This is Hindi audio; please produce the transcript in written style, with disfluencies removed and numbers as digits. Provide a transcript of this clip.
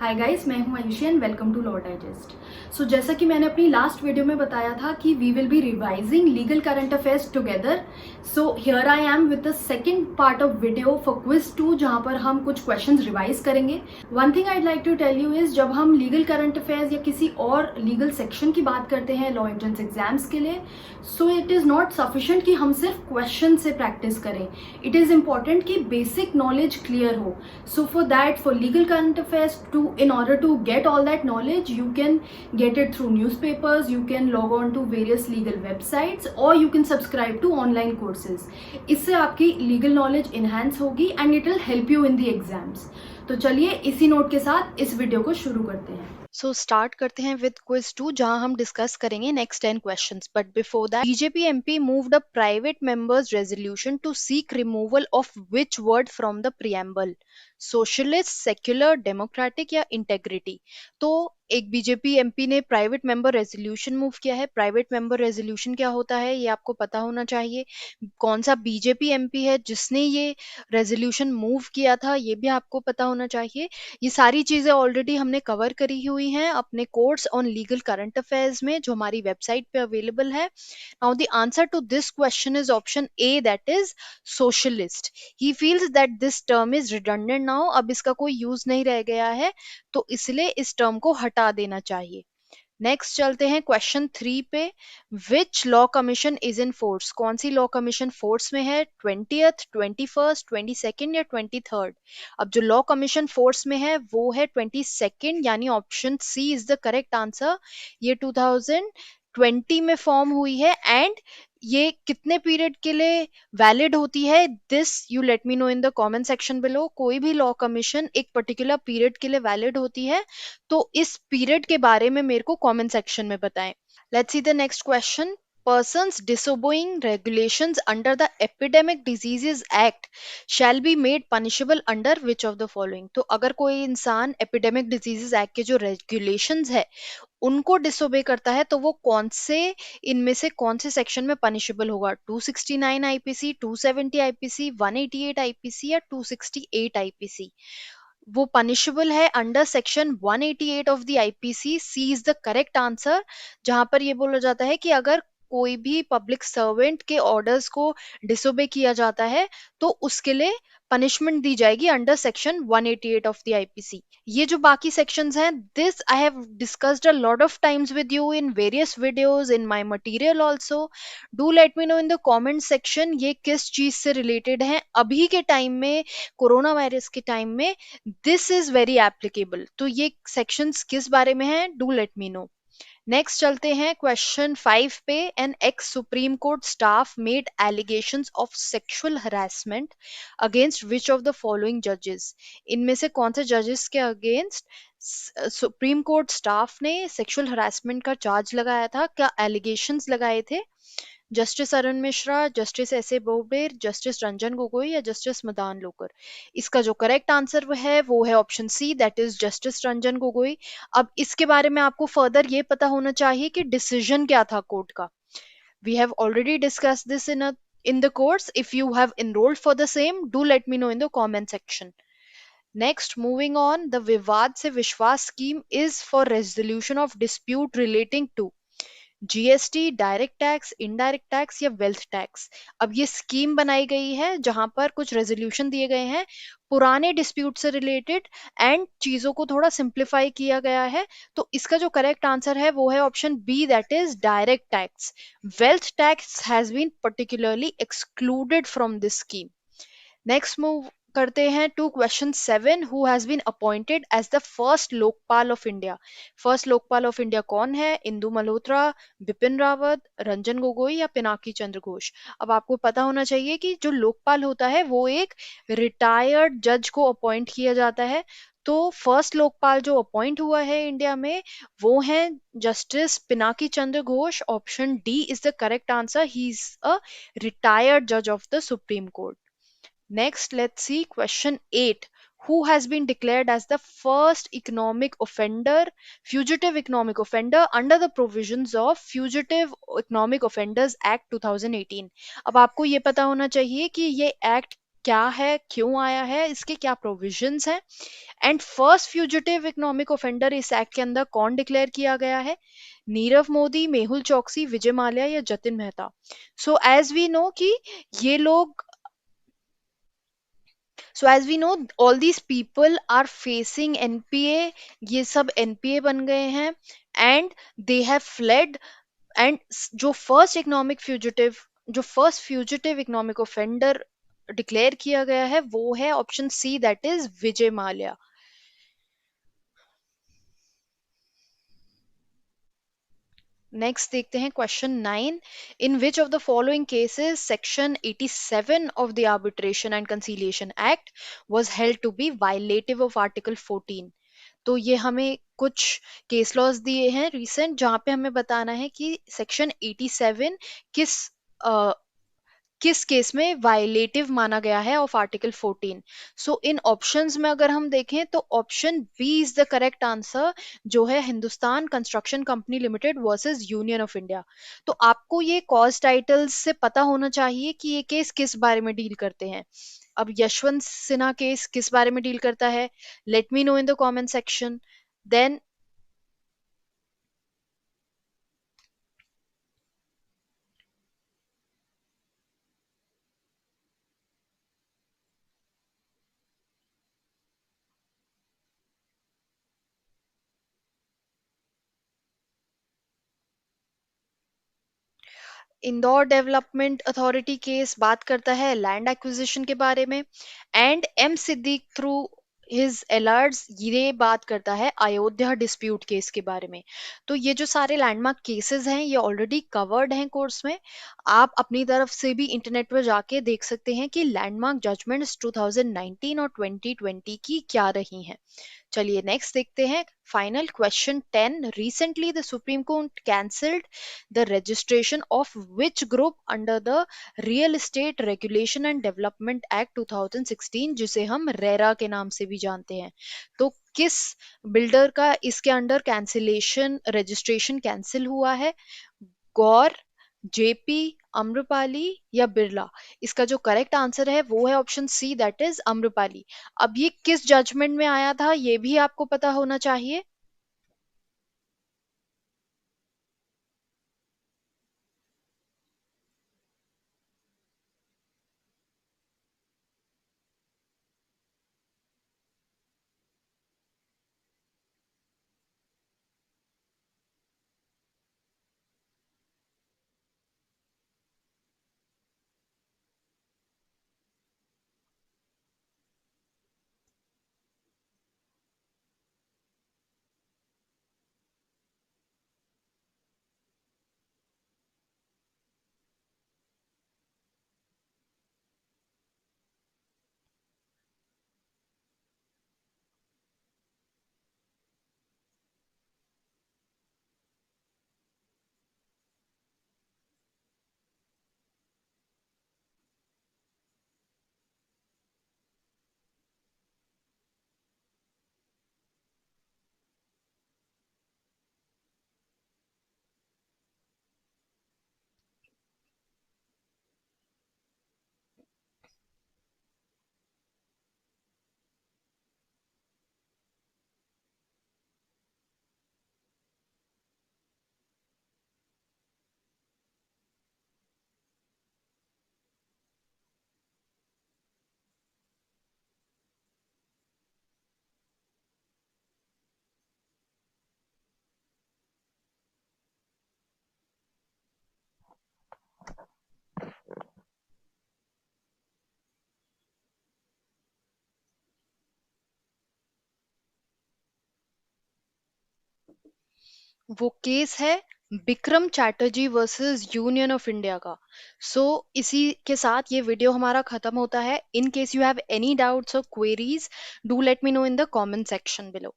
हाय गाइस, मैं हूं Ayushi and welcome to law digest. So जैसा कि मैंने अपनी लास्ट वीडियो में बताया था कि we will be revising legal current affairs together. So here I am with the second part of video for quiz 2, जहां पर हम कुछ क्वेश्चंस रिवाइज करेंगे। One thing I'd like to tell you is, जब हम लीगल करंट अफेयर्स या किसी और लीगल सेक्शन की बात करते हैं लॉ एंट्रेंस एग्जाम्स के लिए, so it is not sufficient कि हम सिर्फ क्वेश्चन से प्रैक्टिस करें। इट इज़ इम्पॉर्टेंट कि बेसिक नॉलेज क्लियर हो। So for that, for legal current affairs, in order to get all that knowledge, you can get it through newspapers, you can log on to various legal websites, or you can subscribe to online courses. इससे आपकी legal knowledge enhance होगी and it will help you in the exams. तो चलिए इसी नोट के साथ इस वीडियो को शुरू करते हैं। सो स्टार्ट करते हैं विद क्विज 2, जहां हम डिस्कस करेंगे next 10 questions. But before that, BJP MP moved a private members resolution to seek removal of which word from the preamble, socialist, secular, democratic या इंटेग्रिटी। तो एक बीजेपी एमपी ने प्राइवेट मेंबर रेजोल्यूशन मूव किया है। प्राइवेट मेंबर रेजोल्यूशन क्या होता है ये आपको पता होना चाहिए। कौन सा बीजेपी एमपी है जिसने ये रेजोल्यूशन मूव किया था ये भी आपको पता होना चाहिए। ये सारी चीजें ऑलरेडी हमने कवर करी हुई हैं अपने course on legal current affairs में, जो हमारी वेबसाइट पे अवेलेबल है। Now the answer to this question is option A, that is socialist. He feels that this term is redundant now, अब इसका कोई यूज नहीं रह गया है, तो इसलिए इस टर्म को हटा देना चाहिए। नेक्स्ट चलते हैं क्वेश्चन 3 पे। Which law commission is in force? कौन सी लॉ कमीशन फोर्स में है? 20th, 21st, 22nd या 23rd? अब जो लॉ कमीशन फोर्स में है वो है 22nd, यानी option C is the correct answer. ये 2020 में फॉर्म हुई है एंड ये कितने पीरियड के लिए वैलिड होती है, this you let me know in the comment section below. कोई भी लॉ कमीशन एक पर्टिकुलर पीरियड के लिए वैलिड होती है, तो इस पीरियड के बारे में मेरे को कमेंट सेक्शन में बताएं। Let's see the next question. Persons disobeying regulations under the Epidemic Diseases Act shall be made punishable under which of the following? तो अगर कोई इंसान एपिडेमिक डिजीजेस एक्ट के जो रेगुलेशंस है उनको डिसोबे करता है तो वो कौन से इनमें से कौन से सेक्शन में पनिशेबल होगा? 269 आईपीसी, 270 आईपीसी, 188 आईपीसी या 268 आईपीसी? वो पनिशेबल है under section 188 of the IPC. C is the correct answer, जहां पर ये बोला जाता है कि अगर कोई भी पब्लिक सर्वेंट के ऑर्डर्स को डिसोबे किया जाता है तो उसके लिए पनिशमेंट दी जाएगी under section 188 of the IPC. ये जो बाकी सेक्शंस हैं, this I have discussed a lot of times with you in various videos in my material also. Do let me know in the comment section ये किस चीज से रिलेटेड है अभी के टाइम में, कोरोना वायरस के टाइम में। This is very applicable. तो ये सेक्शंस किस बारे में है, do let me know. Next चलते हैं क्वेश्चन 5 पे। An ex supreme court staff made allegations of sexual harassment against which of the following जजेस? इनमें से कौन से जजेस के अगेंस्ट सुप्रीम कोर्ट स्टाफ ने सेक्सुअल हरासमेंट का चार्ज लगाया था, क्या एलिगेशंस लगाए थे? Justice Arun Mishra, justice S A Bobde, justice Ranjan Gogoi या जस्टिस मदान लोकर? इसका जो करेक्ट आंसर है वो है option C, that is justice Ranjan Gogoi. अब इसके बारे में आपको फर्दर ये पता होना चाहिए कि डिसीजन क्या था कोर्ट का। We have already discuss this in the course. If you have enrolled for the same, do let me know in the comment section. Next, moving on, the विवाद से विश्वास scheme is for resolution of dispute relating to GST, direct tax, indirect tax या वेल्थ टैक्स। अब ये स्कीम बनाई गई है जहां पर कुछ रेजोल्यूशन दिए गए हैं पुराने डिस्प्यूट से रिलेटेड एंड चीजों को थोड़ा सिंप्लीफाई किया गया है। तो इसका जो करेक्ट आंसर है वो है option B, that is direct tax. Wealth tax has been particularly excluded from this scheme. Next move करते हैं to question 7। Who has been appointed as the first Lokpal of India? First Lokpal of India कौन है? इंदु मल्होत्रा, बिपिन रावत, रंजन गोगोई या पिनाकी चंद्र घोष? अब आपको पता होना चाहिए कि जो लोकपाल होता है वो एक रिटायर्ड जज को अपॉइंट किया जाता है। तो फर्स्ट लोकपाल जो अपॉइंट हुआ है इंडिया में वो है justice Pinaki Chandra Ghosh. Option D is the correct answer, he is a retired जज of the supreme court. Next, let's see question 8. Who has been declared as the first fugitive economic offender under the provisions of Fugitive Economic Offenders Act 2018? अब आपको ये पता होना चाहिए कि ये एक्ट क्या है, क्यों आया है, इसके क्या प्रोविजंस हैं, and first fugitive economic offender इस एक्ट के अंदर कौन डिक्लेयर किया गया है, नीरव मोदी, मेहुल चौकसी, विजय माल्या या Jatin Mehta. So as we know कि ये लोग So as we know, all these people are facing NPA. ये सब NPA बन गए हैं and they have fled. And जो first fugitive economic offender declare किया गया है वो है option C, that is Vijay Mallya. Next देखते हैं question 9। In which of the following cases section 87 of the arbitration and conciliation act was held to be violative of article 14। तो ये हमें कुछ केस लॉज दिए हैं रिसेंट जहां पे हमें बताना है कि सेक्शन 87 किस किस केस में वायलेटिव माना गया है of article 14। So in options में अगर हम देखें तो option B is the correct answer, जो है Hindustan construction company limited versus union of India. तो आपको ये कॉज टाइटल्स से पता होना चाहिए कि ये केस किस बारे में डील करते हैं। अब यशवंत सिन्हा केस किस बारे में डील करता है, let me know in the comment section. Then Indore development authority case बात करता है लैंड एक्विजिशन के बारे में, and M Siddiq through his LRs ये बात करता है अयोध्या डिस्प्यूट केस के बारे में। तो ये जो सारे लैंडमार्क केसेस हैं ये ऑलरेडी कवर्ड हैं कोर्स में। आप अपनी तरफ से भी इंटरनेट पर जाके देख सकते हैं कि लैंडमार्क जजमेंट्स 2019 और 2020 की क्या रही हैं। चलिए नेक्स्ट देखते हैं final question 10। Recently the supreme court cancelled the registration of which group under the real estate regulation and development act 2016, जिसे हम रेरा के नाम से भी जानते हैं। तो किस बिल्डर का इसके अंडर कैंसिलेशन रजिस्ट्रेशन कैंसिल हुआ है, गौर, जेपी, अम्रपाली या बिरला? इसका जो करेक्ट आंसर है वो है option C, that is Amrapali. अब ये किस जजमेंट में आया था ये भी आपको पता होना चाहिए। वो केस है Bikram Chatterjee versus union of India का। सो इसी के साथ ये वीडियो हमारा खत्म होता है। In case you have any doubts और queries, do let me know in the comment section below.